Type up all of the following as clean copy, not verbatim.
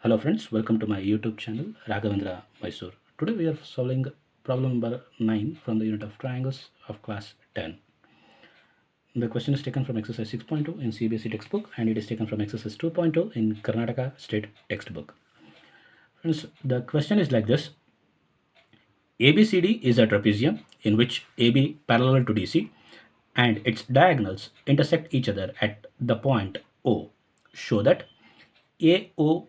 Hello friends, welcome to my YouTube channel Raghavendra Mysore. Today we are solving problem number 9 from the unit of triangles of class 10. The question is taken from exercise 6.2 in CBSE textbook and it is taken from exercise 2.2 in Karnataka state textbook. Friends, the question is like this. ABCD is a trapezium in which AB parallel to DC and its diagonals intersect each other at the point O. Show that AO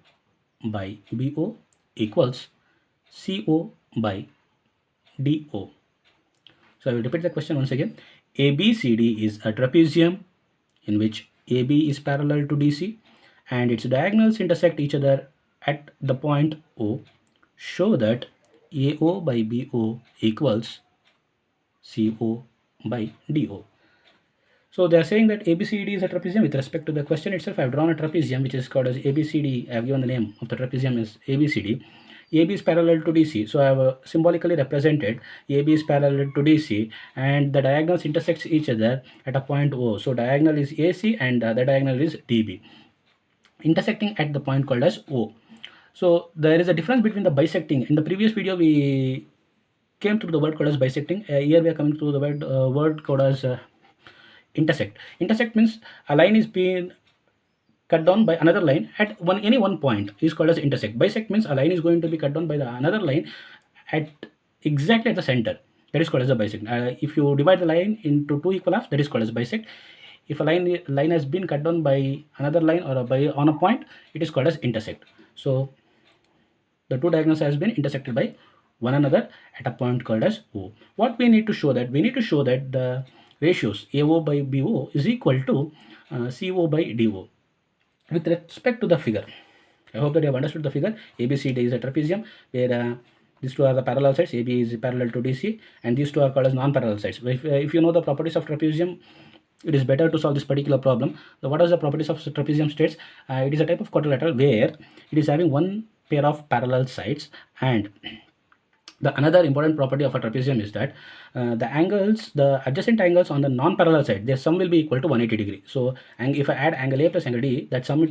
by BO equals CO by DO. So I will repeat the question once again. ABCD is a trapezium in which AB is parallel to DC and its diagonals intersect each other at the point O. Show that AO by BO equals CO by DO. So they are saying that ABCD is a trapezium. With respect to the question itself, I have drawn a trapezium which is called as ABCD. I have given the name of the trapezium as ABCD. AB is parallel to DC. So I have symbolically represented AB is parallel to DC and the diagonals intersects each other at a point O. So diagonal is AC and the other diagonal is DB. Intersecting at the point called as O. So there is a difference between the bisecting. In the previous video, we came through the word called as bisecting. Here we are coming to the word called as intersect. Intersect means a line is being cut down by another line at any one point is called as intersect. Bisect means a line is going to be cut down by another line at exactly at the center. That is called as a bisect. If you divide the line into two equal halves, that is called as bisect. If a line has been cut down by another line or on a point, it is called as intersect. So the two diagonals has been intersected by one another at a point called as O. What we need to show that? We need to show that the ratios AO by BO is equal to CO by DO. With respect to the figure, I hope that you have understood the figure. ABCD is a trapezium where these two are the parallel sides. AB is parallel to DC and these two are called as non-parallel sides. If you know the properties of trapezium, it is better to solve this particular problem. So what are the properties of trapezium states? It is a type of quadrilateral where it is having one pair of parallel sides, and the another important property of a trapezium is that the adjacent angles on the non-parallel side, their sum will be equal to 180 degree. So and if I add angle A plus angle D, that sum will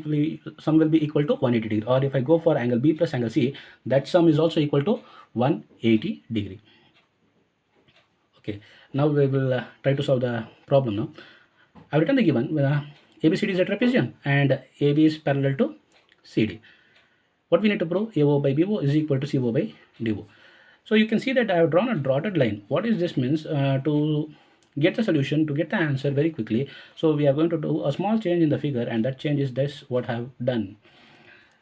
be equal to 180 degree. Or if I go for angle B plus angle C, that sum is also equal to 180 degree. Okay, now we will try to solve the problem now. I've written the given ABCD is a trapezium and AB is parallel to CD. What we need to prove? AO by BO is equal to CO by DO. So you can see that I have drawn a dotted line. What is this means? To get the solution, to get the answer very quickly, so we are going to do a small change in the figure, and that change is this what I have done.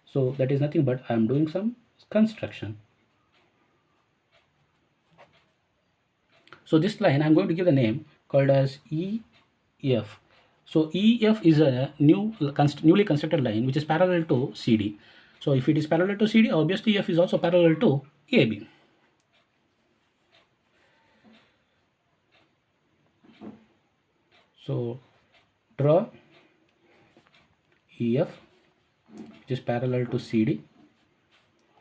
So that is nothing but I am doing some construction. So this line I am going to give the name called as EF. So EF is a newly constructed line which is parallel to CD. So if it is parallel to CD, obviously EF is also parallel to AB. So draw EF which is parallel to CD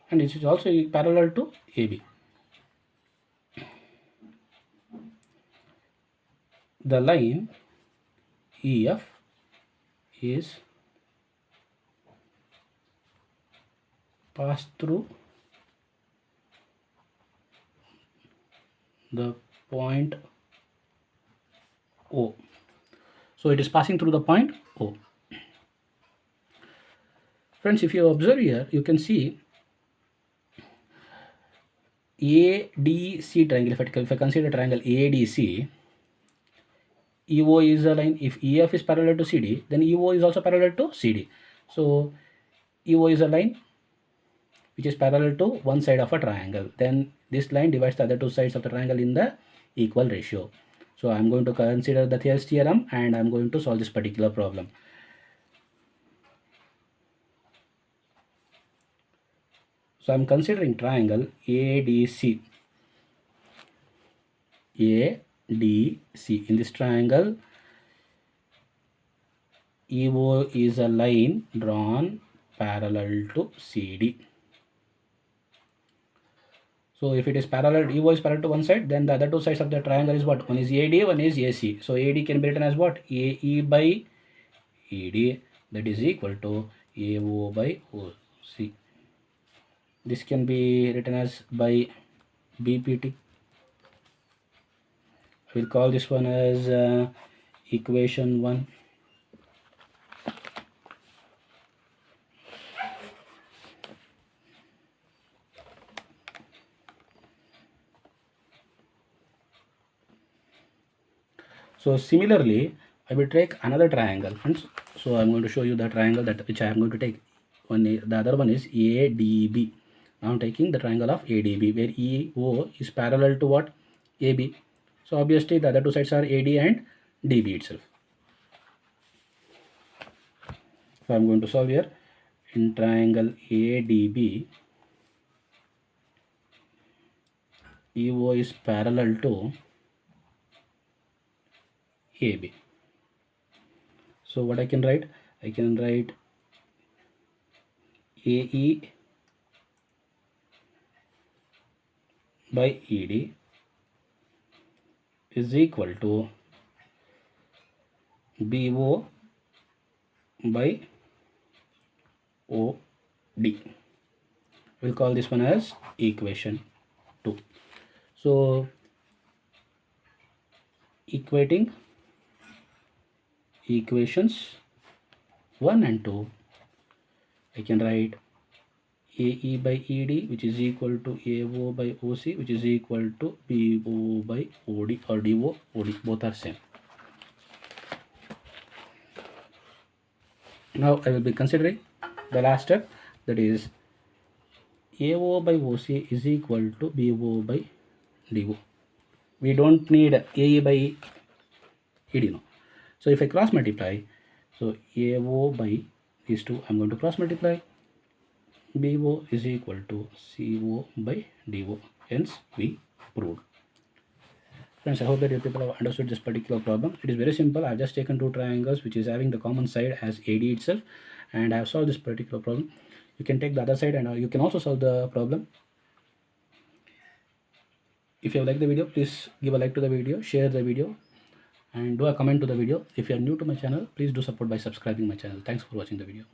and it is also parallel to AB. The line EF is passed through the point O. So it is passing through the point O. Friends, if you observe here, you can see ADC triangle. If I consider triangle ADC, EO is a line. If EF is parallel to CD, then EO is also parallel to CD. So EO is a line which is parallel to one side of a triangle. Then this line divides the other two sides of the triangle in the equal ratio. So I'm going to consider the Thales theorem and I'm going to solve this particular problem. So I'm considering triangle ADC. ADC. In this triangle, EO is a line drawn parallel to CD. So if it is parallel, EO is parallel to one side, then the other two sides of the triangle is what? One is AD, one is AC. So AD can be written as what? AE by ED, that is equal to AO by OC. This can be written as by BPT. I will call this one as equation 1. So similarly, I will take another triangle, friends. So I'm going to show you the triangle that which I am going to take. The other one is ADB. Now I'm taking the triangle of ADB, where EO is parallel to what? AB. So obviously the other two sides are AD and DB itself. So I'm going to solve here. In triangle ADB, EO is parallel to AB. So what I can write? I can write AE by ED is equal to BO by OD. We'll call this one as equation 2. So equating equations 1 and 2, I can write AE by ED, which is equal to AO by OC, which is equal to BO by OD, or DO, OD, both are same. Now I will be considering the last step, that is AO by OC is equal to BO by DO. We don't need AE by ED now. So if I cross multiply, so AO by these two, I'm going to cross multiply. BO is equal to CO by DO. Hence we proved. Friends, I hope that you people have understood this particular problem. It is very simple. I have just taken two triangles which is having the common side as AD itself, and I have solved this particular problem. You can take the other side and you can also solve the problem. If you have liked the video, please give a like to the video, share the video, and do a comment to the video. If you are new to my channel, please do support by subscribing my channel. Thanks for watching the video.